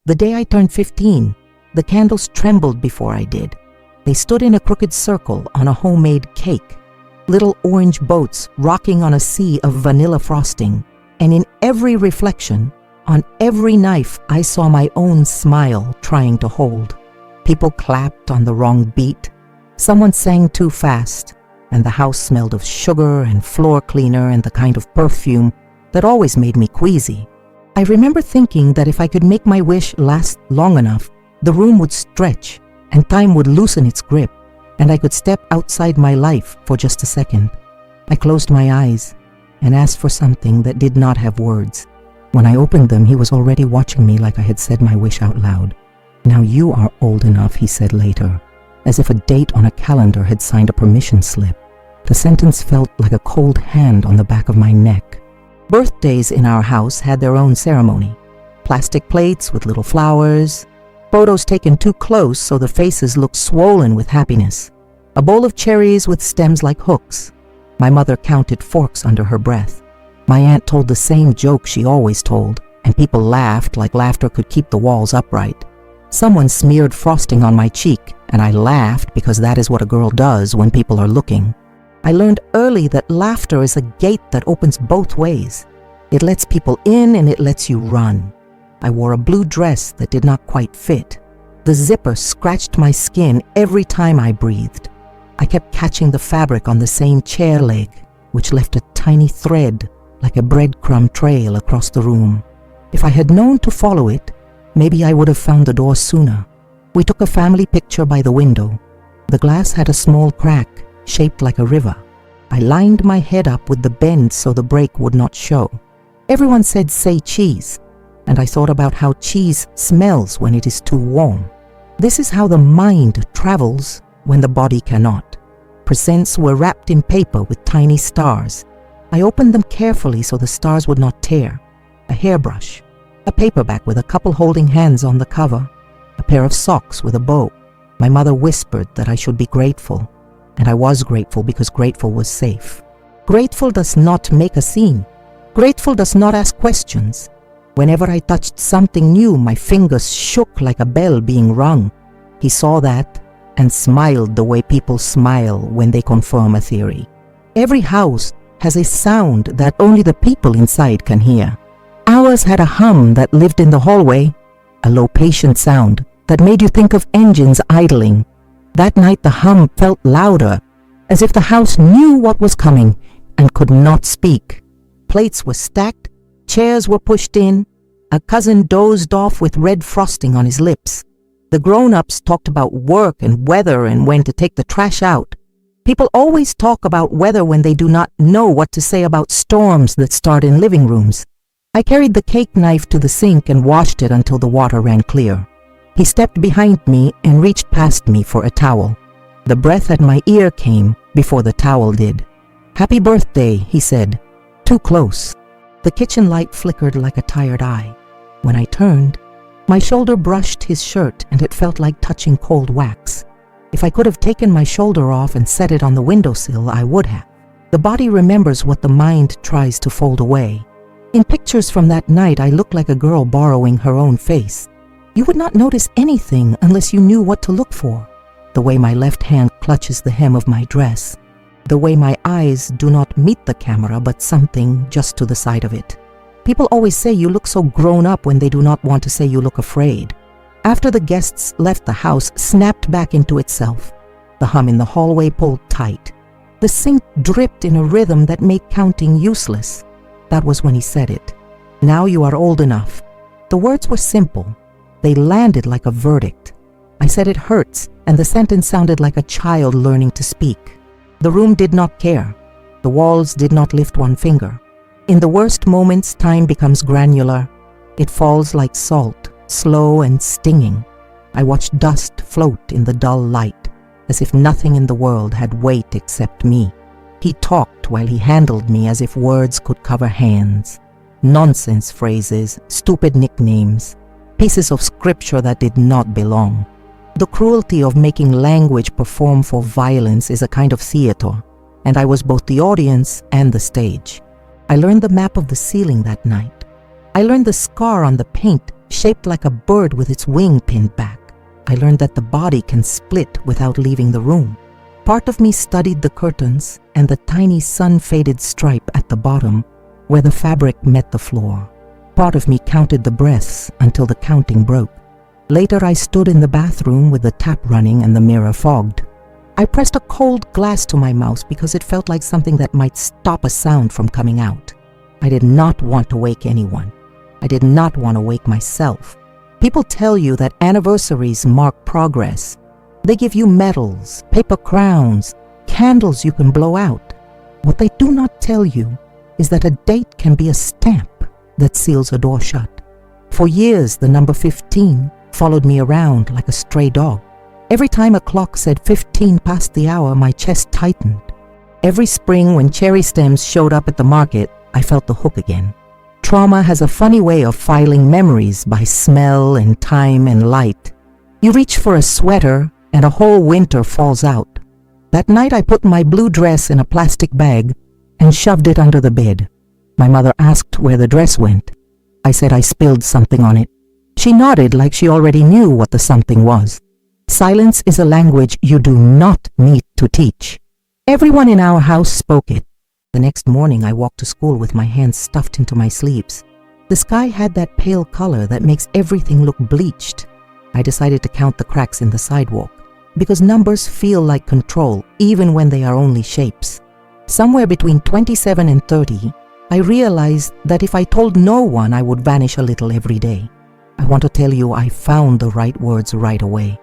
The day I turned 15, the candles trembled before I did. They stood in a crooked circle on a homemade cake, little orange boats rocking on a sea of vanilla frosting, and in every reflection, on every knife, I saw my own smile trying to hold. People clapped on the wrong beat. Someone sang too fast, and the house smelled of sugar and floor cleaner and the kind of perfume that always made me queasy. I remember thinking that if I could make my wish last long enough, the room would stretch and time would loosen its grip, and I could step outside my life for just a second. I closed my eyes and asked for something that did not have words. When I opened them, he was already watching me like I had said my wish out loud. "Now you are old enough," he said later, as if a date on a calendar had signed a permission slip. The sentence felt like a cold hand on the back of my neck. Birthdays in our house had their own ceremony. Plastic plates with little flowers, photos taken too close so the faces looked swollen with happiness, a bowl of cherries with stems like hooks. My mother counted forks under her breath. My aunt told the same joke she always told, and people laughed like laughter could keep the walls upright. Someone smeared frosting on my cheek, and I laughed because that is what a girl does when people are looking. I learned early that laughter is a gate that opens both ways. It lets people in and it lets you run. I wore a blue dress that did not quite fit. The zipper scratched my skin every time I breathed. I kept catching the fabric on the same chair leg, which left a tiny thread like a breadcrumb trail across the room. If I had known to follow it, maybe I would have found the door sooner. We took a family picture by the window. The glass had a small crack, shaped like a river. I lined my head up with the bend so the break would not show. Everyone said, "Say cheese," and I thought about how cheese smells when it is too warm. This is how the mind travels when the body cannot. Presents were wrapped in paper with tiny stars. I opened them carefully so the stars would not tear. A hairbrush, a paperback with a couple holding hands on the cover, a pair of socks with a bow. My mother whispered that I should be grateful, and I was grateful because grateful was safe. Grateful does not make a scene. Grateful does not ask questions. Whenever I touched something new, my fingers shook like a bell being rung. He saw that and smiled the way people smile when they confirm a theory. Every house has a sound that only the people inside can hear. Ours had a hum that lived in the hallway, a low patient sound that made you think of engines idling. That night the hum felt louder, as if the house knew what was coming and could not speak. Plates were stacked, chairs were pushed in, a cousin dozed off with red frosting on his lips. The grown-ups talked about work and weather and when to take the trash out. People always talk about weather when they do not know what to say about storms that start in living rooms. I carried the cake knife to the sink and washed it until the water ran clear. He stepped behind me and reached past me for a towel. The breath at my ear came before the towel did. "Happy birthday," he said. Too close. The kitchen light flickered like a tired eye. When I turned, my shoulder brushed his shirt and it felt like touching cold wax. If I could have taken my shoulder off and set it on the windowsill, I would have. The body remembers what the mind tries to fold away. In pictures from that night, I looked like a girl borrowing her own face. You would not notice anything unless you knew what to look for. The way my left hand clutches the hem of my dress. The way my eyes do not meet the camera but something just to the side of it. People always say you look so grown up when they do not want to say you look afraid. After the guests left, the house snapped back into itself. The hum in the hallway pulled tight. The sink dripped in a rhythm that made counting useless. That was when he said it. "Now you are old enough." The words were simple. They landed like a verdict. I said it hurts, and the sentence sounded like a child learning to speak. The room did not care. The walls did not lift one finger. In the worst moments, time becomes granular. It falls like salt, slow and stinging. I watched dust float in the dull light, as if nothing in the world had weight except me. He talked while he handled me as if words could cover hands. Nonsense phrases, stupid nicknames, pieces of scripture that did not belong. The cruelty of making language perform for violence is a kind of theater, and I was both the audience and the stage. I learned the map of the ceiling that night. I learned the scar on the paint shaped like a bird with its wing pinned back. I learned that the body can split without leaving the room. Part of me studied the curtains and the tiny sun-faded stripe at the bottom where the fabric met the floor. Part of me counted the breaths until the counting broke. Later, I stood in the bathroom with the tap running and the mirror fogged. I pressed a cold glass to my mouth because it felt like something that might stop a sound from coming out. I did not want to wake anyone. I did not want to wake myself. People tell you that anniversaries mark progress. They give you medals, paper crowns, candles you can blow out. What they do not tell you is that a date can be a stamp that seals a door shut. For years, the number 15 followed me around like a stray dog. Every time a clock said 15 past the hour, my chest tightened. Every spring when cherry stems showed up at the market, I felt the hook again. Trauma has a funny way of filing memories by smell and time and light. You reach for a sweater and a whole winter falls out. That night I put my blue dress in a plastic bag and shoved it under the bed. My mother asked where the dress went. I said I spilled something on it. She nodded like she already knew what the something was. Silence is a language you do not need to teach. Everyone in our house spoke it. The next morning I walked to school with my hands stuffed into my sleeves. The sky had that pale color that makes everything look bleached. I decided to count the cracks in the sidewalk because numbers feel like control even when they are only shapes. Somewhere between 27 and 30, I realized that if I told no one, I would vanish a little every day. I want to tell you I found the right words right away.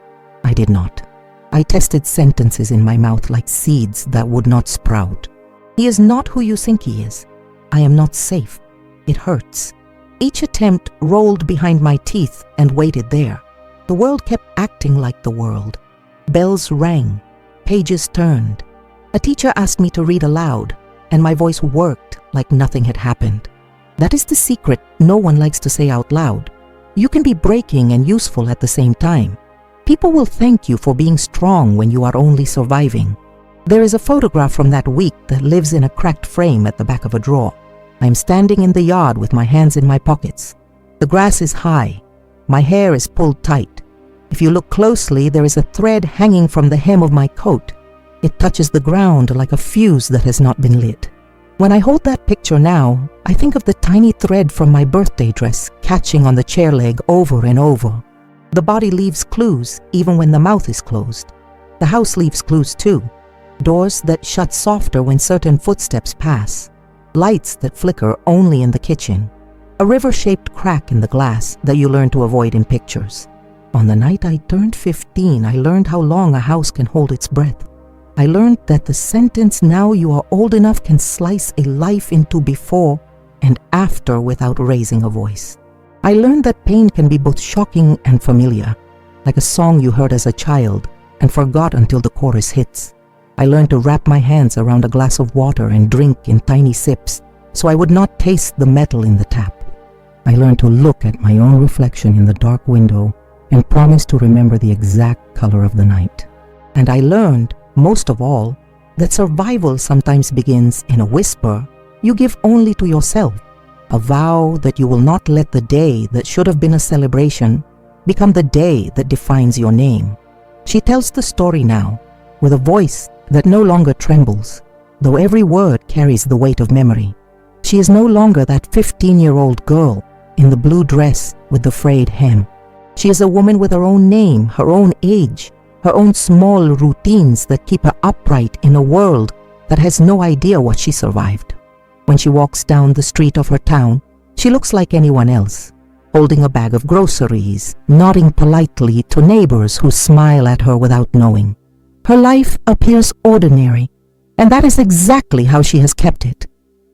I did not. I tested sentences in my mouth like seeds that would not sprout. He is not who you think he is. I am not safe. It hurts. Each attempt rolled behind my teeth and waited there. The world kept acting like the world. Bells rang. Pages turned. A teacher asked me to read aloud, and my voice worked like nothing had happened. That is the secret no one likes to say out loud. You can be breaking and useful at the same time. People will thank you for being strong when you are only surviving. There is a photograph from that week that lives in a cracked frame at the back of a drawer. I am standing in the yard with my hands in my pockets. The grass is high. My hair is pulled tight. If you look closely, there is a thread hanging from the hem of my coat. It touches the ground like a fuse that has not been lit. When I hold that picture now, I think of the tiny thread from my birthday dress catching on the chair leg over and over. The body leaves clues even when the mouth is closed. The house leaves clues too. Doors that shut softer when certain footsteps pass. Lights that flicker only in the kitchen. A river-shaped crack in the glass that you learn to avoid in pictures. On the night I turned 15, I learned how long a house can hold its breath. I learned that the sentence "now you are old enough" can slice a life into before and after without raising a voice. I learned that pain can be both shocking and familiar, like a song you heard as a child and forgot until the chorus hits. I learned to wrap my hands around a glass of water and drink in tiny sips so I would not taste the metal in the tap. I learned to look at my own reflection in the dark window and promise to remember the exact color of the night. And I learned, most of all, that survival sometimes begins in a whisper you give only to yourself, a vow that you will not let the day that should have been a celebration become the day that defines your name. She tells the story now, with a voice that no longer trembles, though every word carries the weight of memory. She is no longer that 15-year-old girl in the blue dress with the frayed hem. She is a woman with her own name, her own age, her own small routines that keep her upright in a world that has no idea what she survived. When she walks down the street of her town, she looks like anyone else, holding a bag of groceries, nodding politely to neighbors who smile at her without knowing. Her life appears ordinary, and that is exactly how she has kept it,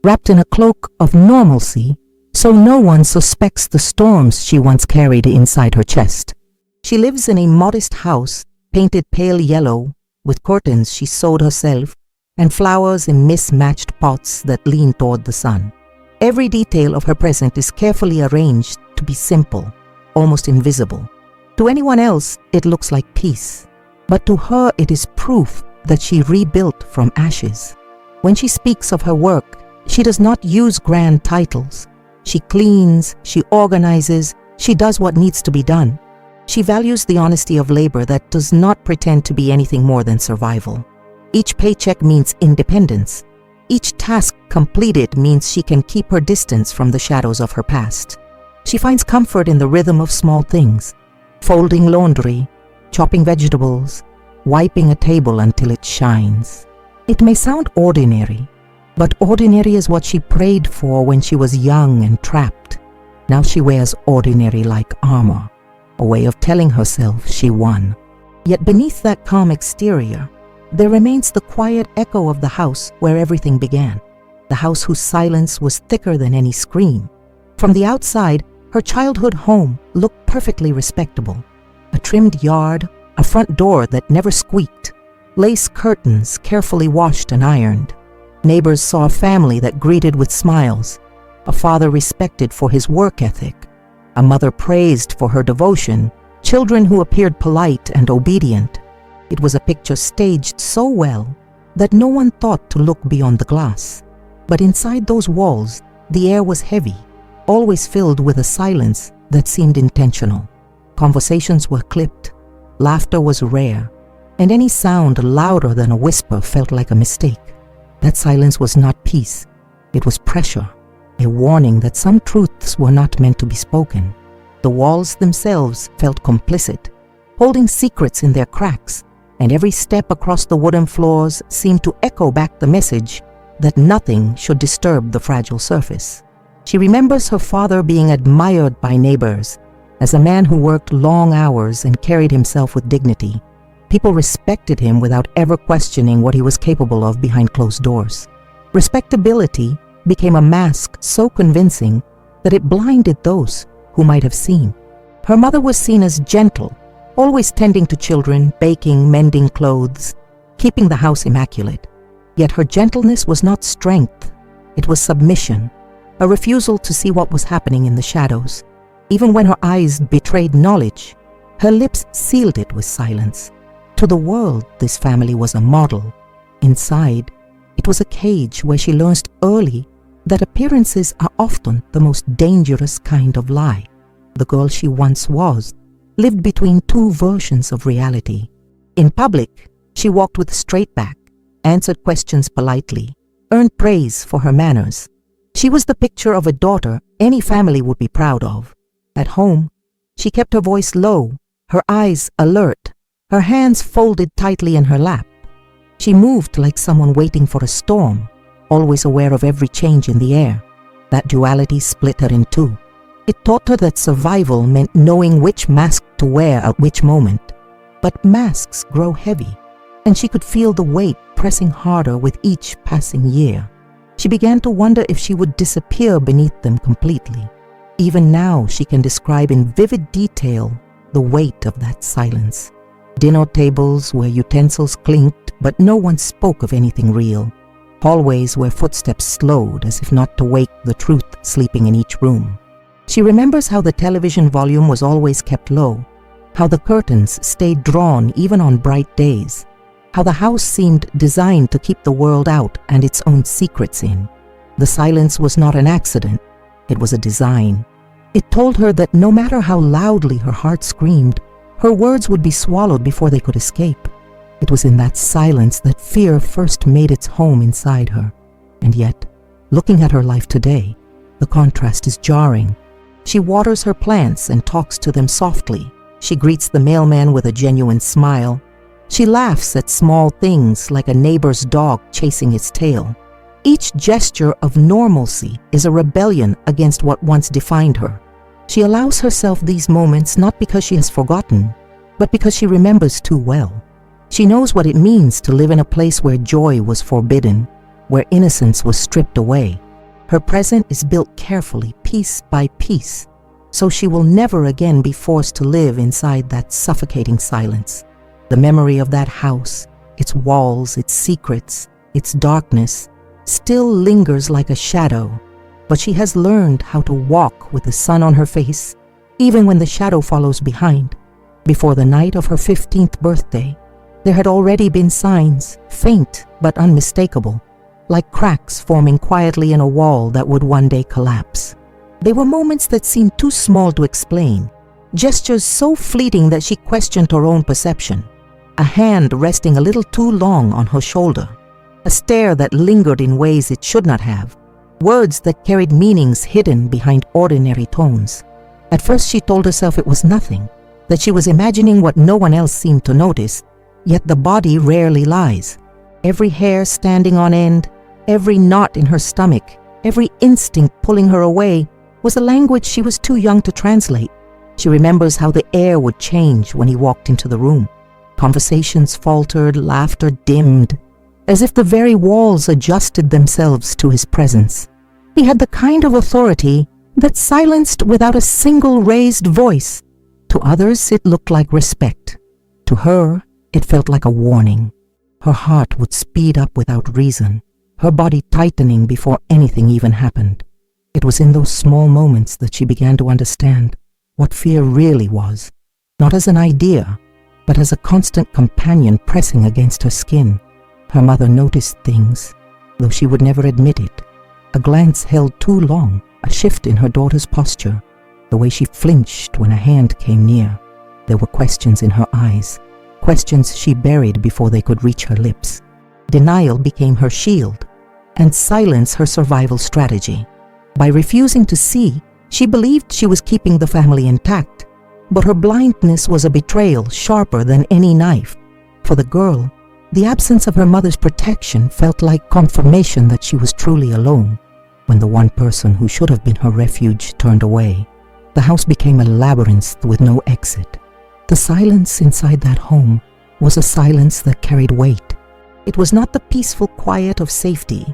wrapped in a cloak of normalcy, so no one suspects the storms she once carried inside her chest. She lives in a modest house, painted pale yellow, with curtains she sewed herself, and flowers in mismatched pots that lean toward the sun. Every detail of her present is carefully arranged to be simple, almost invisible. To anyone else, it looks like peace. But to her, it is proof that she rebuilt from ashes. When she speaks of her work, she does not use grand titles. She cleans, she organizes, She does what needs to be done. She values the honesty of labor that does not pretend to be anything more than survival. Each paycheck means independence. Each task completed means she can keep her distance from the shadows of her past. She finds comfort in the rhythm of small things: folding laundry, chopping vegetables, wiping a table until it shines. It may sound ordinary, but ordinary is what she prayed for when she was young and trapped. Now she wears ordinary like armor, a way of telling herself she won. Yet beneath that calm exterior, there remains the quiet echo of the house where everything began, the house whose silence was thicker than any scream. From the outside, her childhood home looked perfectly respectable. A trimmed yard, a front door that never squeaked, lace curtains carefully washed and ironed. Neighbors saw a family that greeted with smiles, a father respected for his work ethic, a mother praised for her devotion, children who appeared polite and obedient. It was a picture staged so well that no one thought to look beyond the glass. But inside those walls, the air was heavy, always filled with a silence that seemed intentional. Conversations were clipped, laughter was rare, and any sound louder than a whisper felt like a mistake. That silence was not peace, it was pressure, a warning that some truths were not meant to be spoken. The walls themselves felt complicit, holding secrets in their cracks, and every step across the wooden floors seemed to echo back the message that nothing should disturb the fragile surface. She remembers her father being admired by neighbors as a man who worked long hours and carried himself with dignity. People respected him without ever questioning what he was capable of behind closed doors. Respectability became a mask so convincing that it blinded those who might have seen. Her mother was seen as gentle, always tending to children, baking, mending clothes, keeping the house immaculate. Yet her gentleness was not strength, it was submission, a refusal to see what was happening in the shadows. Even when her eyes betrayed knowledge, her lips sealed it with silence. To the world, this family was a model. Inside, it was a cage where she learned early that appearances are often the most dangerous kind of lie. The girl she once was lived between two versions of reality. In public, she walked with a straight back, answered questions politely, earned praise for her manners. She was the picture of a daughter any family would be proud of. At home, she kept her voice low, her eyes alert, her hands folded tightly in her lap. She moved like someone waiting for a storm, always aware of every change in the air. That duality split her in two. It taught her that survival meant knowing which mask to wear at which moment. But masks grow heavy, and she could feel the weight pressing harder with each passing year. She began to wonder if she would disappear beneath them completely. Even now, she can describe in vivid detail the weight of that silence. Dinner tables where utensils clinked, but no one spoke of anything real. Hallways where footsteps slowed as if not to wake the truth sleeping in each room. She remembers how the television volume was always kept low, how the curtains stayed drawn even on bright days, how the house seemed designed to keep the world out and its own secrets in. The silence was not an accident, it was a design. It told her that no matter how loudly her heart screamed, her words would be swallowed before they could escape. It was in that silence that fear first made its home inside her. And yet, looking at her life today, the contrast is jarring. She waters her plants and talks to them softly. She greets the mailman with a genuine smile. She laughs at small things like a neighbor's dog chasing its tail. Each gesture of normalcy is a rebellion against what once defined her. She allows herself these moments not because she has forgotten, but because she remembers too well. She knows what it means to live in a place where joy was forbidden, where innocence was stripped away. Her present is built carefully, piece by piece, so she will never again be forced to live inside that suffocating silence. The memory of that house, its walls, its secrets, its darkness, still lingers like a shadow, but she has learned how to walk with the sun on her face, even when the shadow follows behind. Before the night of her 15th birthday, there had already been signs, faint but unmistakable, like cracks forming quietly in a wall that would one day collapse. They were moments that seemed too small to explain, gestures so fleeting that she questioned her own perception. A hand resting a little too long on her shoulder, a stare that lingered in ways it should not have, words that carried meanings hidden behind ordinary tones. At first she told herself it was nothing, that she was imagining what no one else seemed to notice, yet the body rarely lies. Every hair standing on end, every knot in her stomach, every instinct pulling her away was a language she was too young to translate. She remembers how the air would change when he walked into the room. Conversations faltered, laughter dimmed, as if the very walls adjusted themselves to his presence. He had the kind of authority that silenced without a single raised voice. To others it looked like respect. To her, it felt like a warning. Her heart would speed up without reason, her body tightening before anything even happened. It was in those small moments that she began to understand what fear really was, not as an idea, but as a constant companion pressing against her skin. Her mother noticed things, though she would never admit it. A glance held too long, a shift in her daughter's posture, the way she flinched when a hand came near. There were questions in her eyes, questions she buried before they could reach her lips. Denial became her shield, and silence her survival strategy. By refusing to see, she believed she was keeping the family intact, but her blindness was a betrayal sharper than any knife. For the girl, the absence of her mother's protection felt like confirmation that she was truly alone. When the one person who should have been her refuge turned away, the house became a labyrinth with no exit. The silence inside that home was a silence that carried weight. It was not the peaceful quiet of safety,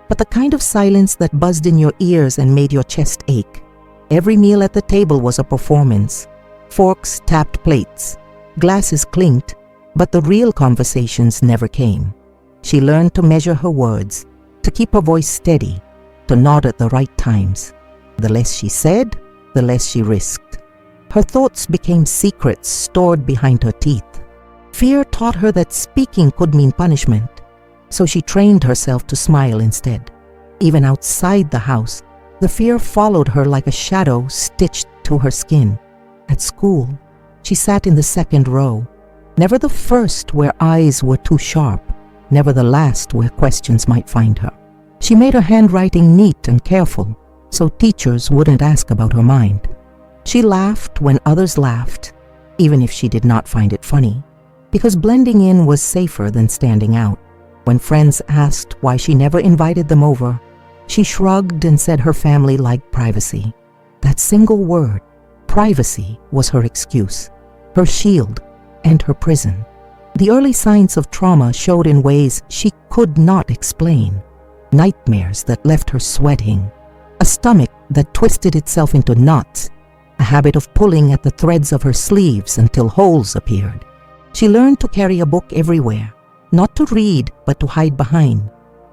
but the kind of silence that buzzed in your ears and made your chest ache. Every meal at the table was a performance. Forks tapped plates, glasses clinked, but the real conversations never came. She learned to measure her words, to keep her voice steady, to nod at the right times. The less she said, the less she risked. Her thoughts became secrets stored behind her teeth. Fear taught her that speaking could mean punishment, so she trained herself to smile instead. Even outside the house, the fear followed her like a shadow stitched to her skin. At school, she sat in the second row, never the first where eyes were too sharp, never the last where questions might find her. She made her handwriting neat and careful, so teachers wouldn't ask about her mind. She laughed when others laughed, even if she did not find it funny, because blending in was safer than standing out. When friends asked why she never invited them over, she shrugged and said her family liked privacy. That single word, privacy, was her excuse, her shield, and her prison. The early signs of trauma showed in ways she could not explain. Nightmares that left her sweating, a stomach that twisted itself into knots, a habit of pulling at the threads of her sleeves until holes appeared. She learned to carry a book everywhere, not to read, but to hide behind.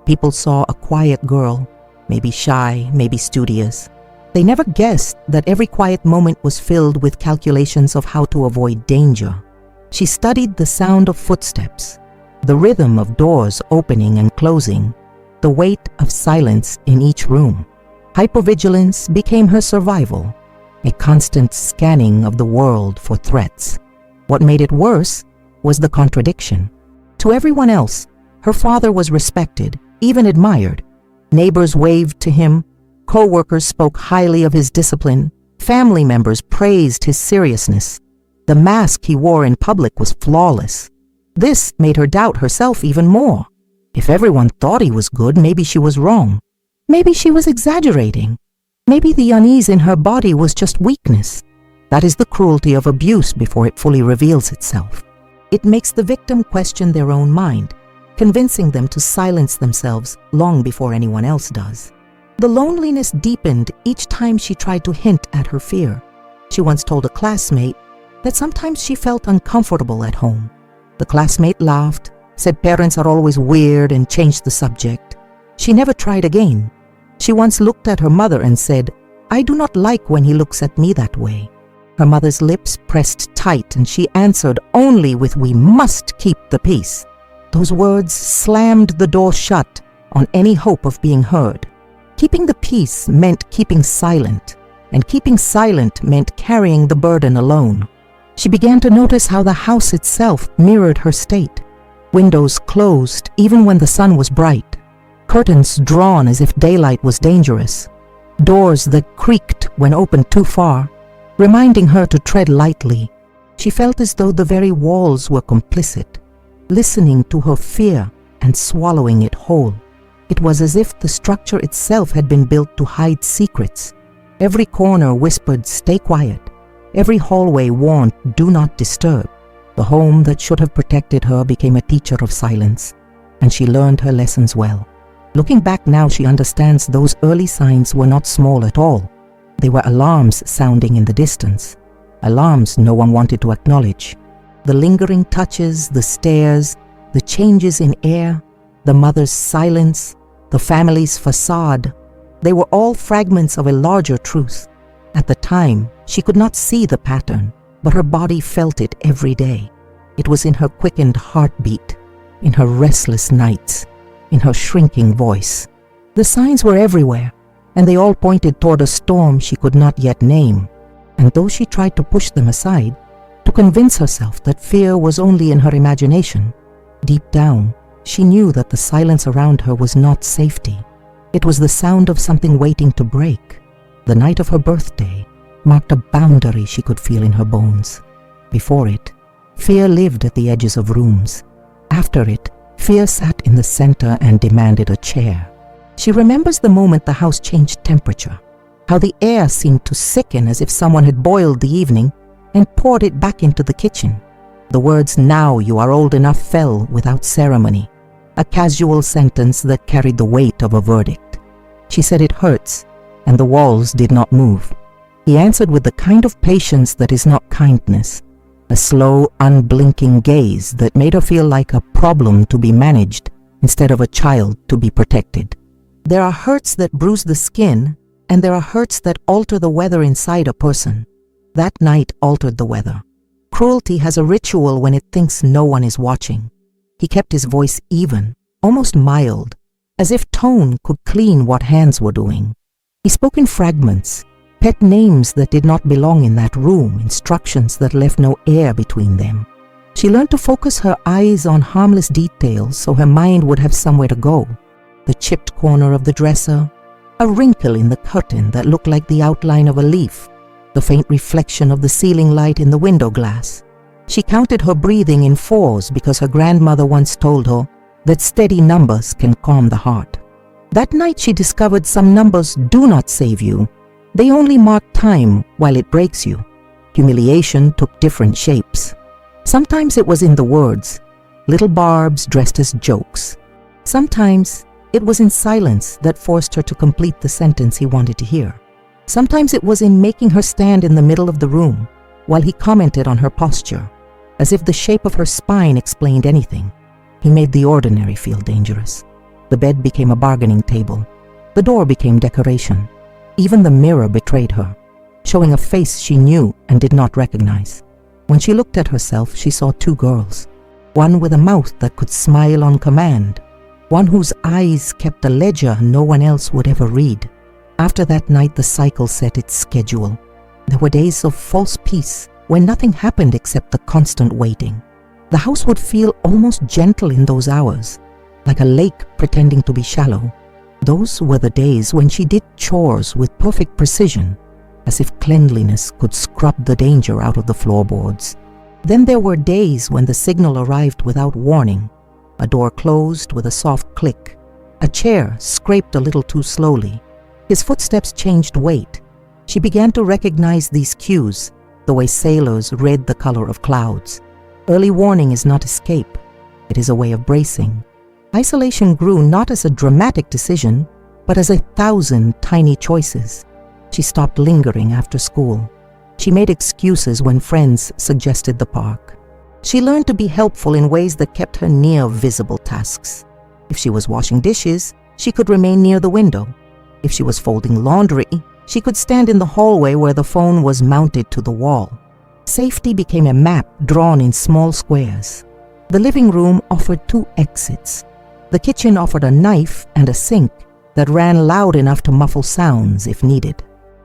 People saw a quiet girl, maybe shy, maybe studious. They never guessed that every quiet moment was filled with calculations of how to avoid danger. She studied the sound of footsteps, the rhythm of doors opening and closing, the weight of silence in each room. Hypervigilance became her survival, a constant scanning of the world for threats. What made it worse was the contradiction. To everyone else, her father was respected, even admired. Neighbors waved to him, co-workers spoke highly of his discipline, family members praised his seriousness. The mask he wore in public was flawless. This made her doubt herself even more. If everyone thought he was good, maybe she was wrong. Maybe she was exaggerating. Maybe the unease in her body was just weakness. That is the cruelty of abuse before it fully reveals itself. It makes the victim question their own mind, convincing them to silence themselves long before anyone else does. The loneliness deepened each time she tried to hint at her fear. She once told a classmate that sometimes she felt uncomfortable at home. The classmate laughed, said parents are always weird, and changed the subject. She never tried again. She once looked at her mother and said, "I do not like when he looks at me that way." Her mother's lips pressed tight and she answered only with, "We must keep the peace." Those words slammed the door shut on any hope of being heard. Keeping the peace meant keeping silent, and keeping silent meant carrying the burden alone. She began to notice how the house itself mirrored her state. Windows closed even when the sun was bright, curtains drawn as if daylight was dangerous, doors that creaked when opened too far, reminding her to tread lightly. She felt as though the very walls were complicit, listening to her fear and swallowing it whole. It was as if the structure itself had been built to hide secrets. Every corner whispered, "Stay quiet." Every hallway warned, "Do not disturb." The home that should have protected her became a teacher of silence, and she learned her lessons well. Looking back now, she understands those early signs were not small at all. They were alarms sounding in the distance, alarms no one wanted to acknowledge. The lingering touches, the stares, the changes in air, the mother's silence, the family's facade, they were all fragments of a larger truth. At the time, she could not see the pattern, but her body felt it every day. It was in her quickened heartbeat, in her restless nights, in her shrinking voice. The signs were everywhere, and they all pointed toward a storm she could not yet name. And though she tried to push them aside, to convince herself that fear was only in her imagination, deep down, she knew that the silence around her was not safety. It was the sound of something waiting to break. The night of her birthday marked a boundary she could feel in her bones. Before it, fear lived at the edges of rooms. After it, fear sat in the center and demanded a chair. She remembers the moment the house changed temperature, how the air seemed to sicken as if someone had boiled the evening and poured it back into the kitchen. The words, "Now you are old enough," fell without ceremony, a casual sentence that carried the weight of a verdict. She said, "It hurts," and the walls did not move. He answered with the kind of patience that is not kindness, a slow, unblinking gaze that made her feel like a problem to be managed instead of a child to be protected. There are hurts that bruise the skin, and there are hurts that alter the weather inside a person. That night altered the weather. Cruelty has a ritual when it thinks no one is watching. He kept his voice even, almost mild, as if tone could clean what hands were doing. He spoke in fragments, pet names that did not belong in that room, instructions that left no air between them. She learned to focus her eyes on harmless details so her mind would have somewhere to go. The chipped corner of the dresser, a wrinkle in the curtain that looked like the outline of a leaf, the faint reflection of the ceiling light in the window glass. She counted her breathing in fours because her grandmother once told her that steady numbers can calm the heart. That night she discovered some numbers do not save you. They only mark time while it breaks you. Humiliation took different shapes. Sometimes it was in the words, little barbs dressed as jokes. Sometimes it was in silence that forced her to complete the sentence he wanted to hear. Sometimes it was in making her stand in the middle of the room while he commented on her posture, as if the shape of her spine explained anything. He made the ordinary feel dangerous. The bed became a bargaining table. The door became decoration. Even the mirror betrayed her, showing a face she knew and did not recognize. When she looked at herself, she saw two girls, one with a mouth that could smile on command, one whose eyes kept a ledger no one else would ever read. After that night, the cycle set its schedule. There were days of false peace when nothing happened except the constant waiting. The house would feel almost gentle in those hours, like a lake pretending to be shallow. Those were the days when she did chores with perfect precision, as if cleanliness could scrub the danger out of the floorboards. Then there were days when the signal arrived without warning. A door closed with a soft click. A chair scraped a little too slowly. His footsteps changed weight. She began to recognize these cues, the way sailors read the color of clouds. Early warning is not escape. It is a way of bracing. Isolation grew not as a dramatic decision, but as 1,000 tiny choices. She stopped lingering after school. She made excuses when friends suggested the park. She learned to be helpful in ways that kept her near visible tasks. If she was washing dishes, she could remain near the window. If she was folding laundry, she could stand in the hallway where the phone was mounted to the wall. Safety became a map drawn in small squares. The living room offered 2 exits. The kitchen offered a knife and a sink that ran loud enough to muffle sounds if needed.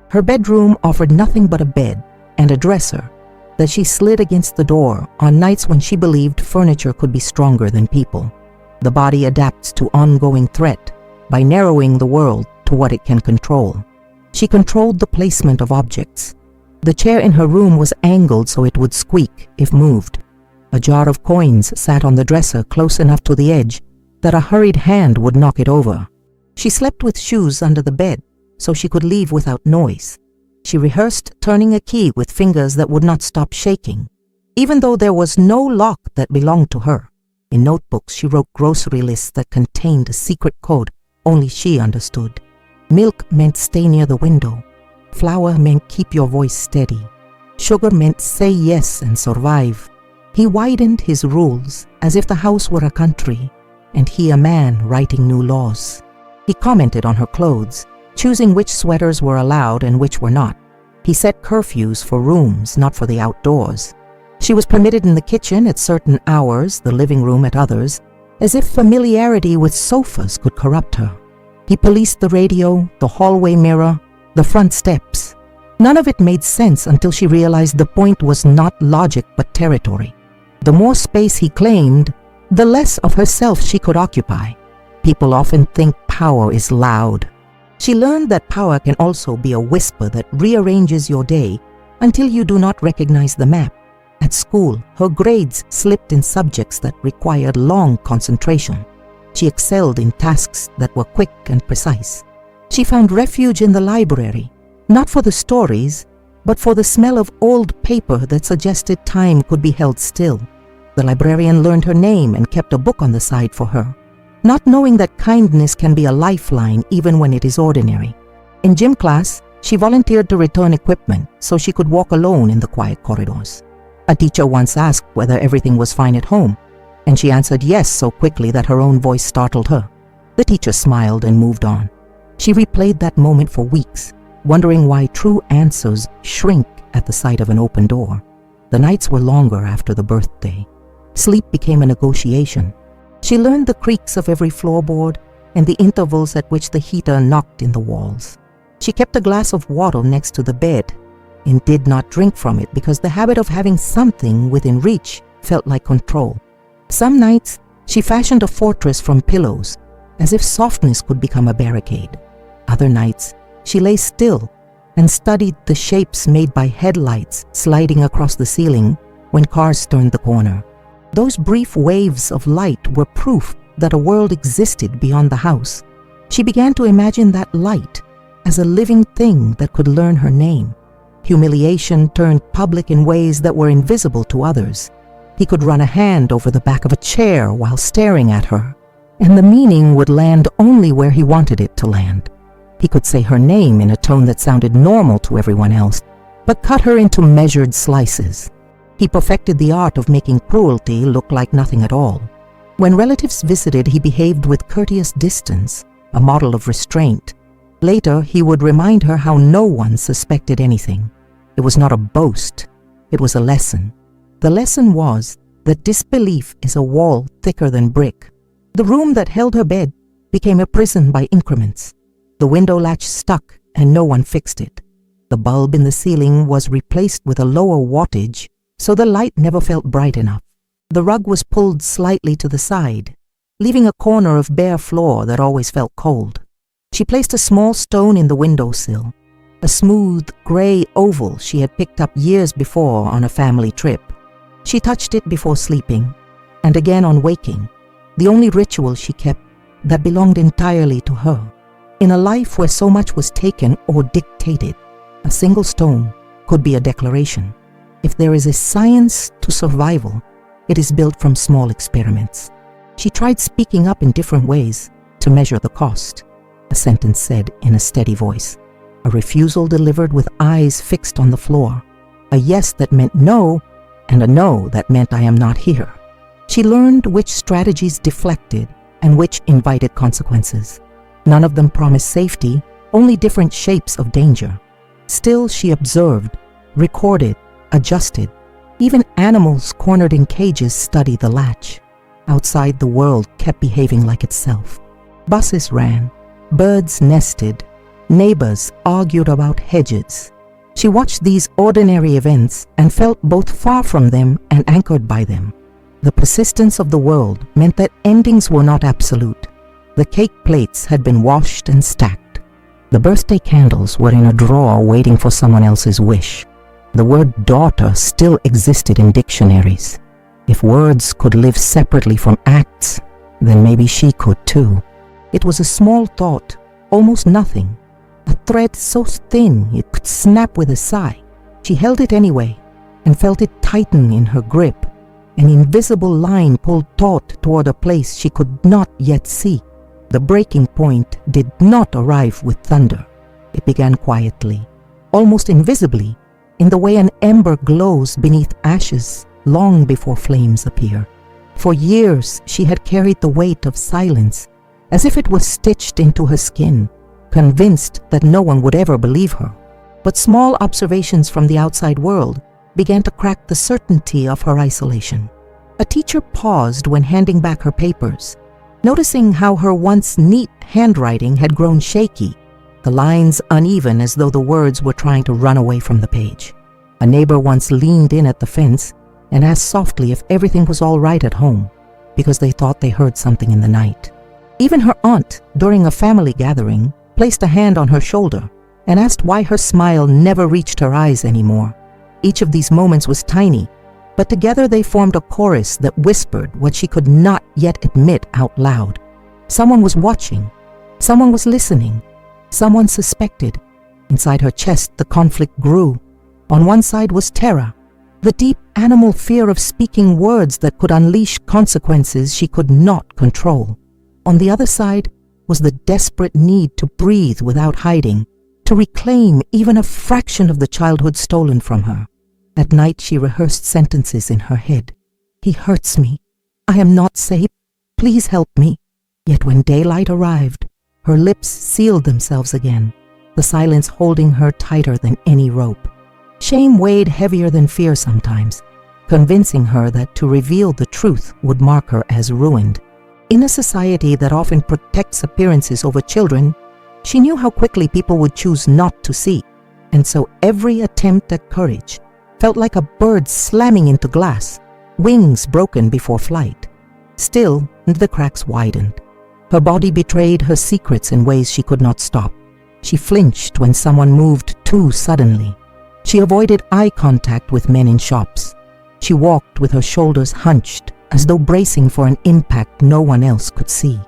Her bedroom offered nothing but a bed and a dresser that she slid against the door on nights when she believed furniture could be stronger than people. The body adapts to ongoing threat by narrowing the world to what it can control. She controlled the placement of objects. The chair in her room was angled so it would squeak if moved. A jar of coins sat on the dresser close enough to the edge that a hurried hand would knock it over. She slept with shoes under the bed so she could leave without noise. She rehearsed turning a key with fingers that would not stop shaking, even though there was no lock that belonged to her. In notebooks, she wrote grocery lists that contained a secret code only she understood. Milk meant stay near the window. Flour meant keep your voice steady. Sugar meant say yes and survive. He widened his rules as if the house were a country and he a man writing new laws. He commented on her clothes, choosing which sweaters were allowed and which were not. He set curfews for rooms, not for the outdoors. She was permitted in the kitchen at certain hours, the living room at others, as if familiarity with sofas could corrupt her. He policed the radio, the hallway mirror, the front steps. None of it made sense until she realized the point was not logic but territory. The more space he claimed, the less of herself she could occupy. People often think power is loud. She learned that power can also be a whisper that rearranges your day until you do not recognize the map. At school, her grades slipped in subjects that required long concentration. She excelled in tasks that were quick and precise. She found refuge in the library, not for the stories, but for the smell of old paper that suggested time could be held still. The librarian learned her name and kept a book on the side for her, not knowing that kindness can be a lifeline even when it is ordinary. In gym class, she volunteered to return equipment so she could walk alone in the quiet corridors. A teacher once asked whether everything was fine at home, and she answered yes so quickly that her own voice startled her. The teacher smiled and moved on. She replayed that moment for weeks, wondering why true answers shrink at the sight of an open door. The nights were longer after the birthday. Sleep became a negotiation. She learned the creaks of every floorboard and the intervals at which the heater knocked in the walls. She kept a glass of water next to the bed and did not drink from it because the habit of having something within reach felt like control. Some nights, she fashioned a fortress from pillows, as if softness could become a barricade. Other nights, she lay still and studied the shapes made by headlights sliding across the ceiling when cars turned the corner. Those brief waves of light were proof that a world existed beyond the house. She began to imagine that light as a living thing that could learn her name. Humiliation turned public in ways that were invisible to others. He could run a hand over the back of a chair while staring at her, and the meaning would land only where he wanted it to land. He could say her name in a tone that sounded normal to everyone else, but cut her into measured slices. He perfected the art of making cruelty look like nothing at all. When relatives visited, he behaved with courteous distance, a model of restraint. Later, he would remind her how no one suspected anything. It was not a boast, it was a lesson. The lesson was that disbelief is a wall thicker than brick. The room that held her bed became a prison by increments. The window latch stuck and no one fixed it. The bulb in the ceiling was replaced with a lower wattage, so the light never felt bright enough. The rug was pulled slightly to the side, leaving a corner of bare floor that always felt cold. She placed a small stone in the windowsill, a smooth gray oval she had picked up years before on a family trip. She touched it before sleeping, and again on waking, the only ritual she kept that belonged entirely to her. In a life where so much was taken or dictated, a single stone could be a declaration. If there is a science to survival, it is built from small experiments. She tried speaking up in different ways to measure the cost. A sentence said in a steady voice, a refusal delivered with eyes fixed on the floor, a yes that meant no, and a no that meant I am not here. She learned which strategies deflected and which invited consequences. None of them promised safety, only different shapes of danger. Still, she observed, recorded, adjusted. Even animals cornered in cages studied the latch. Outside, the world kept behaving like itself. Buses ran, birds nested, Neighbors argued about hedges. She watched these ordinary events and felt both far from them and anchored by them. The persistence of the world meant that endings were not absolute. The cake plates had been washed and stacked. The birthday candles were in a drawer waiting for someone else's wish. The word daughter still existed in dictionaries. If words could live separately from acts, then maybe she could too. It was a small thought, almost nothing. A thread so thin it could snap with a sigh. She held it anyway and felt it tighten in her grip. An invisible line pulled taut toward a place she could not yet see. The breaking point did not arrive with thunder. It began quietly, almost invisibly, in the way an ember glows beneath ashes long before flames appear. For years she had carried the weight of silence, as if it was stitched into her skin, convinced that no one would ever believe her. But small observations from the outside world began to crack the certainty of her isolation. A teacher paused when handing back her papers, noticing how her once neat handwriting had grown shaky, the lines uneven as though the words were trying to run away from the page. A neighbor once leaned in at the fence and asked softly if everything was all right at home, because they thought they heard something in the night. Even her aunt, during a family gathering, placed a hand on her shoulder and asked why her smile never reached her eyes anymore. Each of these moments was tiny, but together they formed a chorus that whispered what she could not yet admit out loud. Someone was watching. Someone was listening. Someone suspected. Inside her chest, the conflict grew. On one side was terror, the deep animal fear of speaking words that could unleash consequences she could not control. On the other side was the desperate need to breathe without hiding, to reclaim even a fraction of the childhood stolen from her. At night she rehearsed sentences in her head. He hurts me. I am not safe. Please help me. Yet when daylight arrived, her lips sealed themselves again, the silence holding her tighter than any rope. Shame weighed heavier than fear sometimes, convincing her that to reveal the truth would mark her as ruined. In a society that often protects appearances over children, she knew how quickly people would choose not to see, and so every attempt at courage felt like a bird slamming into glass, wings broken before flight. Still, the cracks widened. Her body betrayed her secrets in ways she could not stop. She flinched when someone moved too suddenly. She avoided eye contact with men in shops. She walked with her shoulders hunched, as though bracing for an impact no one else could see.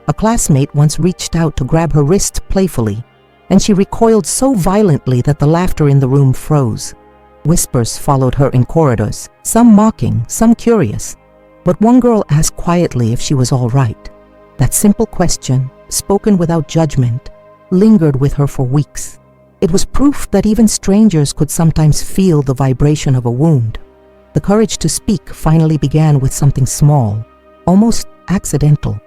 A classmate once reached out to grab her wrist playfully, and she recoiled so violently that the laughter in the room froze. Whispers followed her in corridors, some mocking, some curious. But one girl asked quietly if she was all right. That simple question, spoken without judgment, lingered with her for weeks. It was proof that even strangers could sometimes feel the vibration of a wound. The courage to speak finally began with something small, almost accidental.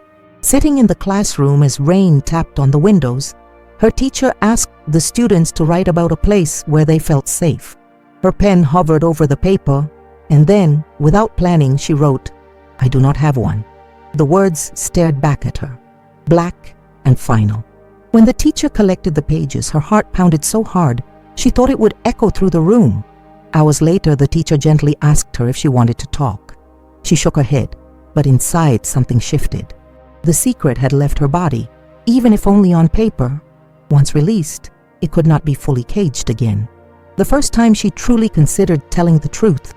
Sitting in the classroom as rain tapped on the windows, her teacher asked the students to write about a place where they felt safe. Her pen hovered over the paper, and then, without planning, she wrote, "I do not have one." The words stared back at her, black and final. When the teacher collected the pages, her heart pounded so hard she thought it would echo through the room. Hours later, the teacher gently asked her if she wanted to talk. She shook her head, but inside something shifted. The secret had left her body, even if only on paper. Once released, it could not be fully caged again. The first time she truly considered telling the truth,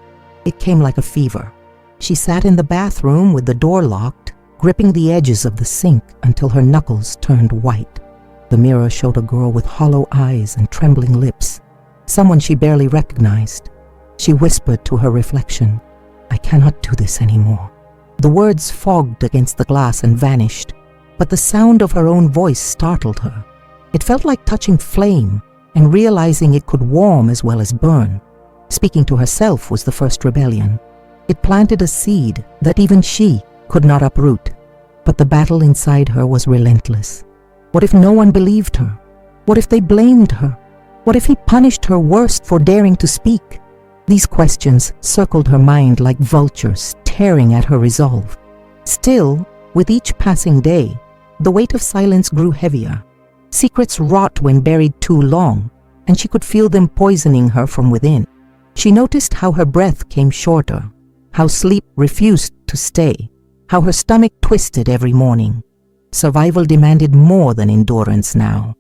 it came like a fever. She sat in the bathroom with the door locked, gripping the edges of the sink until her knuckles turned white. The mirror showed a girl with hollow eyes and trembling lips, someone she barely recognized. She whispered to her reflection, "I cannot do this anymore." The words fogged against the glass and vanished, but the sound of her own voice startled her. It felt like touching flame and realizing it could warm as well as burn. Speaking to herself was the first rebellion. It planted a seed that even she could not uproot, but the battle inside her was relentless. What if no one believed her? What if they blamed her? What if he punished her worst for daring to speak? These questions circled her mind like vultures tearing at her resolve. Still, with each passing day, the weight of silence grew heavier. Secrets rot when buried too long, and she could feel them poisoning her from within. She noticed how her breath came shorter, how sleep refused to stay, how her stomach twisted every morning. Survival demanded more than endurance now.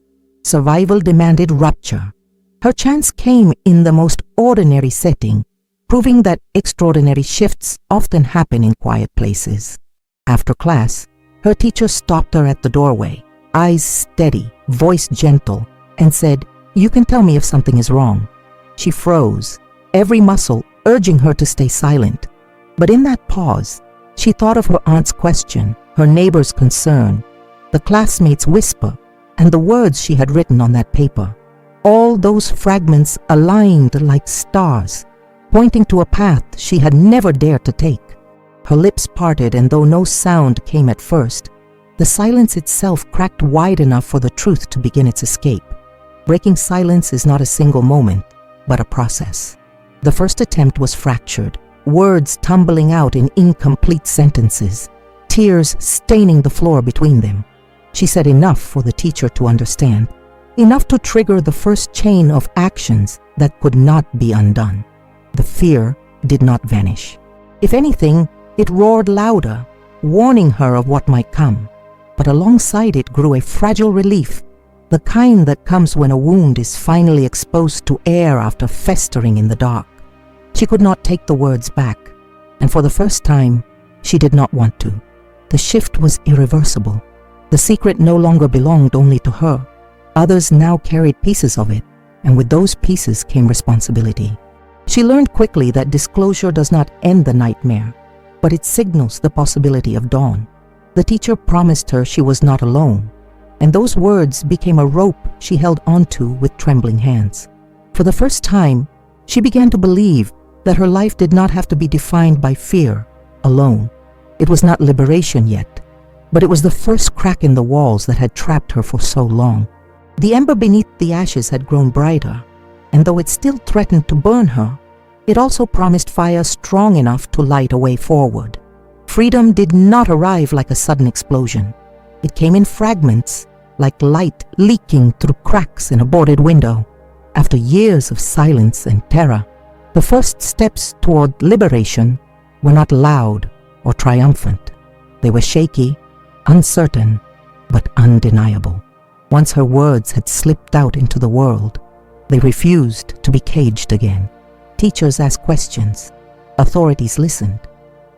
Survival demanded rupture. Her chance came in the most ordinary setting, proving that extraordinary shifts often happen in quiet places. After class, her teacher stopped her at the doorway, eyes steady, voice gentle, and said, "You can tell me if something is wrong." She froze, every muscle urging her to stay silent. But in that pause, she thought of her aunt's question, her neighbor's concern, the classmates' whisper, and the words she had written on that paper. All those fragments aligned like stars, pointing to a path she had never dared to take. Her lips parted, and though no sound came at first, the silence itself cracked wide enough for the truth to begin its escape. Breaking silence is not a single moment, but a process. The first attempt was fractured, words tumbling out in incomplete sentences, tears staining the floor between them. She said enough for the teacher to understand, enough to trigger the first chain of actions that could not be undone. The fear did not vanish. If anything, it roared louder, warning her of what might come. But alongside it grew a fragile relief, the kind that comes when a wound is finally exposed to air after festering in the dark. She could not take the words back, and for the first time, she did not want to. The shift was irreversible. The secret no longer belonged only to her. Others now carried pieces of it, and with those pieces came responsibility. She learned quickly that disclosure does not end the nightmare, but it signals the possibility of dawn. The teacher promised her she was not alone, and those words became a rope she held onto with trembling hands. For the first time, she began to believe that her life did not have to be defined by fear alone. It was not liberation yet, but it was the first crack in the walls that had trapped her for so long. The ember beneath the ashes had grown brighter, and though it still threatened to burn her, it also promised fire strong enough to light a way forward. Freedom did not arrive like a sudden explosion. It came in fragments, like light leaking through cracks in a boarded window. After years of silence and terror, the first steps toward liberation were not loud or triumphant. They were shaky, uncertain, but undeniable. Once her words had slipped out into the world, they refused to be caged again. Teachers asked questions. Authorities listened.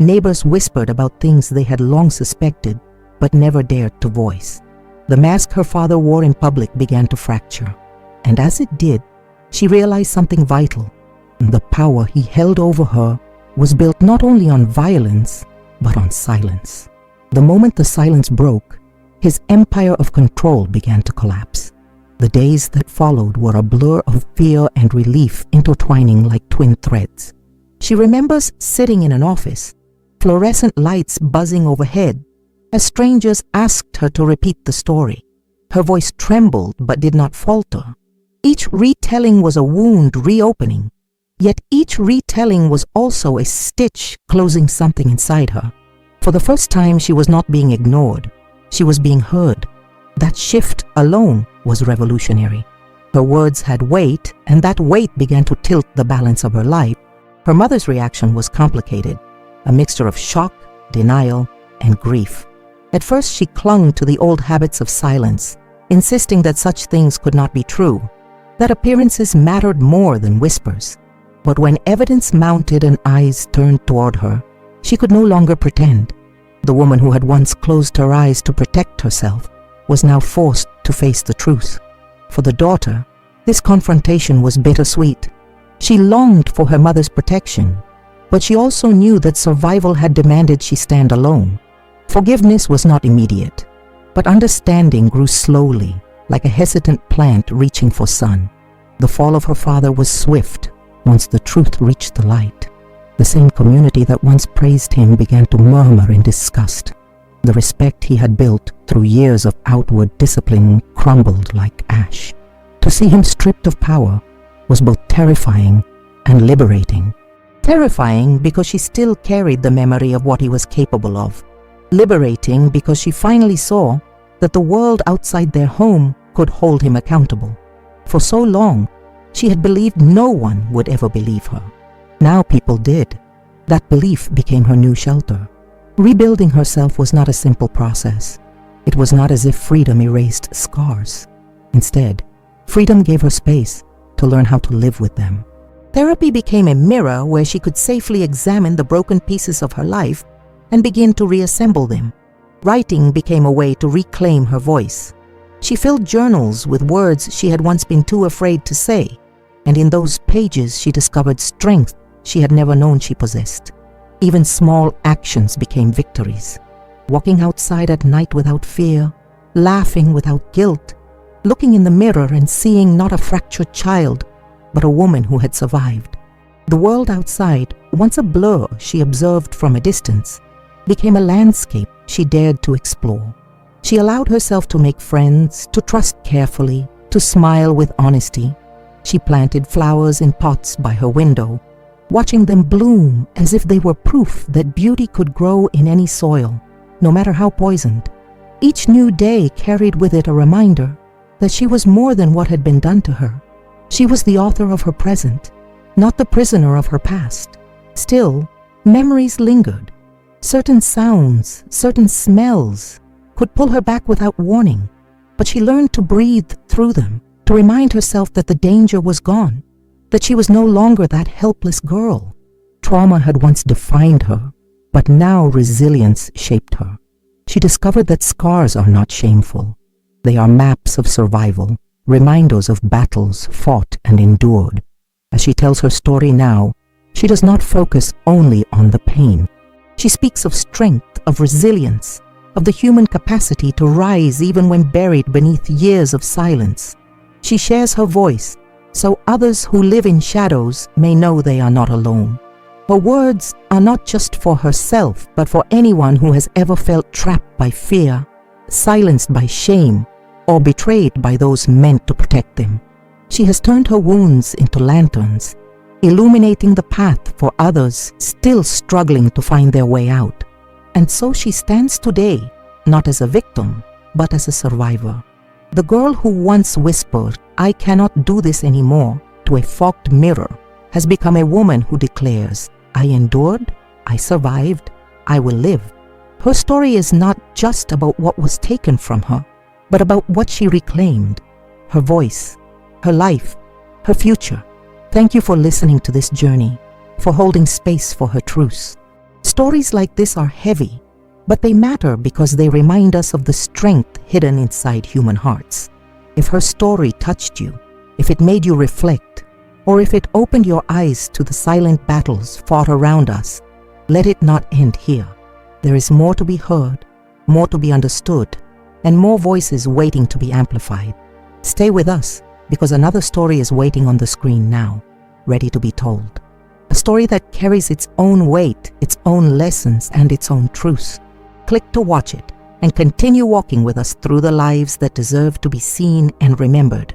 Neighbors whispered about things they had long suspected, but never dared to voice. The mask her father wore in public began to fracture, and as it did, she realized something vital. The power he held over her was built not only on violence, but on silence. The moment the silence broke, his empire of control began to collapse. The days that followed were a blur of fear and relief intertwining like twin threads. She remembers sitting in an office, fluorescent lights buzzing overhead, as strangers asked her to repeat the story. Her voice trembled but did not falter. Each retelling was a wound reopening, yet each retelling was also a stitch closing something inside her. For the first time, she was not being ignored. She was being heard. That shift alone was revolutionary. Her words had weight, and that weight began to tilt the balance of her life. Her mother's reaction was complicated, a mixture of shock, denial, and grief. At first, she clung to the old habits of silence, insisting that such things could not be true, that appearances mattered more than whispers. But when evidence mounted and eyes turned toward her, she could no longer pretend. The woman who had once closed her eyes to protect herself was now forced to face the truth. For the daughter, this confrontation was bittersweet. She longed for her mother's protection, but she also knew that survival had demanded she stand alone. Forgiveness was not immediate, but understanding grew slowly, like a hesitant plant reaching for sun. The fall of her father was swift once the truth reached the light. The same community that once praised him began to murmur in disgust. The respect he had built through years of outward discipline crumbled like ash. To see him stripped of power was both terrifying and liberating. Terrifying because she still carried the memory of what he was capable of. Liberating because she finally saw that the world outside their home could hold him accountable. For so long, she had believed no one would ever believe her. Now people did. That belief became her new shelter. Rebuilding herself was not a simple process. It was not as if freedom erased scars. Instead, freedom gave her space to learn how to live with them. Therapy became a mirror where she could safely examine the broken pieces of her life and begin to reassemble them. Writing became a way to reclaim her voice. She filled journals with words she had once been too afraid to say, and in those pages she discovered strength she had never known she possessed. Even small actions became victories. Walking outside at night without fear, laughing without guilt, looking in the mirror and seeing not a fractured child, but a woman who had survived. The world outside, once a blur she observed from a distance, became a landscape she dared to explore. She allowed herself to make friends, to trust carefully, to smile with honesty. She planted flowers in pots by her window, watching them bloom as if they were proof that beauty could grow in any soil, no matter how poisoned. Each new day carried with it a reminder that she was more than what had been done to her. She was the author of her present, not the prisoner of her past. Still, memories lingered. Certain sounds, certain smells could pull her back without warning, but she learned to breathe through them, to remind herself that the danger was gone, that she was no longer that helpless girl. Trauma had once defined her, but now resilience shaped her. She discovered that scars are not shameful. They are maps of survival, reminders of battles fought and endured. As she tells her story now, she does not focus only on the pain. She speaks of strength, of resilience, of the human capacity to rise even when buried beneath years of silence. She shares her voice so others who live in shadows may know they are not alone. Her words are not just for herself, but for anyone who has ever felt trapped by fear, silenced by shame, or betrayed by those meant to protect them. She has turned her wounds into lanterns, illuminating the path for others still struggling to find their way out. And so she stands today, not as a victim, but as a survivor. The girl who once whispered, "I cannot do this anymore," to a fogged mirror, has become a woman who declares, "I endured, I survived, I will live." Her story is not just about what was taken from her, but about what she reclaimed, her voice, her life, her future. Thank you for listening to this journey, for holding space for her truths. Stories like this are heavy, but they matter because they remind us of the strength hidden inside human hearts. If her story touched you, if it made you reflect, or if it opened your eyes to the silent battles fought around us, let it not end here. There is more to be heard, more to be understood, and more voices waiting to be amplified. Stay with us, because another story is waiting on the screen now, ready to be told. A story that carries its own weight, its own lessons, and its own truths. Click to watch it, and continue walking with us through the lives that deserve to be seen and remembered.